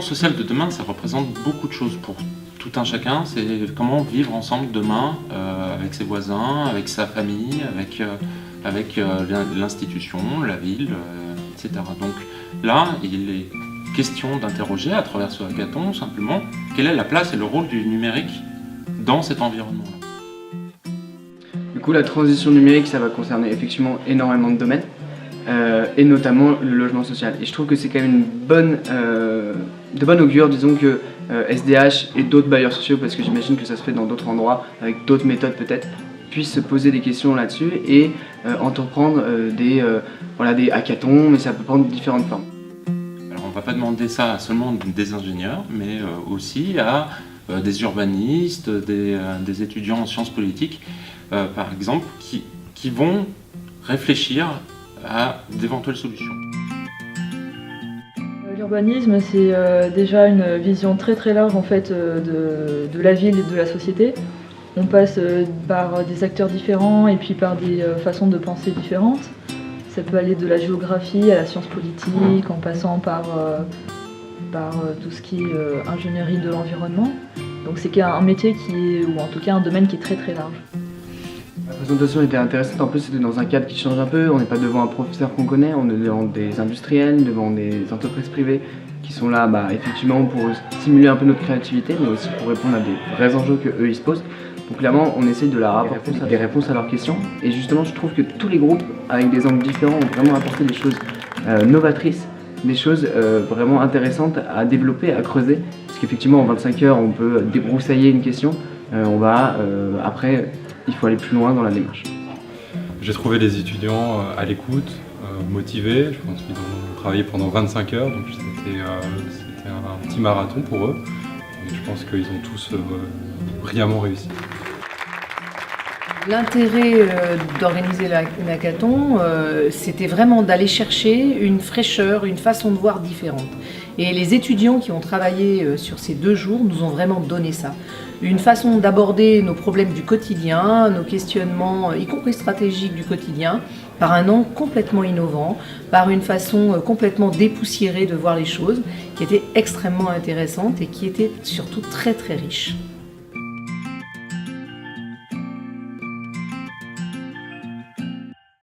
social de demain, ça représente beaucoup de choses pour tout un chacun. C'est comment vivre ensemble demain avec ses voisins, avec sa famille, avec l'institution, la ville, etc. Donc là, il est question d'interroger à travers ce hackathon simplement quelle est la place et le rôle du numérique dans cet environnement-là. Du coup, la transition numérique, ça va concerner effectivement énormément de domaines, et notamment le logement social. Et je trouve que c'est quand même de bonne augure, disons, que SDH et d'autres bailleurs sociaux, parce que j'imagine que ça se fait dans d'autres endroits, avec d'autres méthodes peut-être, puissent se poser des questions là-dessus et entreprendre des hackathons, mais ça peut prendre différentes formes. Alors on ne va pas demander ça à seulement des ingénieurs, mais aussi à des urbanistes, des étudiants en sciences politiques, par exemple, qui vont réfléchir à d'éventuelles solutions. L'urbanisme, c'est déjà une vision très très large en fait, de la ville et de la société. On passe par des acteurs différents et puis par des façons de penser différentes. Ça peut aller de la géographie à la science politique, en passant par tout ce qui est ingénierie de l'environnement. Donc c'est un métier ou en tout cas un domaine qui est très très large. La présentation était intéressante, en plus c'était dans un cadre qui change un peu, on n'est pas devant un professeur qu'on connaît, on est devant des industriels, devant des entreprises privées qui sont là effectivement pour stimuler un peu notre créativité, mais aussi pour répondre à des vrais enjeux qu'eux ils se posent. Donc clairement on essaie de leur apporter des réponses à leurs questions, et justement je trouve que tous les groupes avec des angles différents ont vraiment apporté des choses novatrices, des choses vraiment intéressantes à développer, à creuser, parce qu'effectivement en 25 heures on peut débroussailler une question, après il faut aller plus loin dans la démarche. J'ai trouvé les étudiants à l'écoute, motivés. Je pense qu'ils ont travaillé pendant 25 heures, donc c'était un petit marathon pour eux. Et je pense qu'ils ont tous brillamment réussi. L'intérêt d'organiser une hackathon, c'était vraiment d'aller chercher une fraîcheur, une façon de voir différente. Et les étudiants qui ont travaillé sur ces 2 jours nous ont vraiment donné ça. Une façon d'aborder nos problèmes du quotidien, nos questionnements, y compris stratégiques du quotidien, par un angle complètement innovant, par une façon complètement dépoussiérée de voir les choses, qui était extrêmement intéressante et qui était surtout très très riche.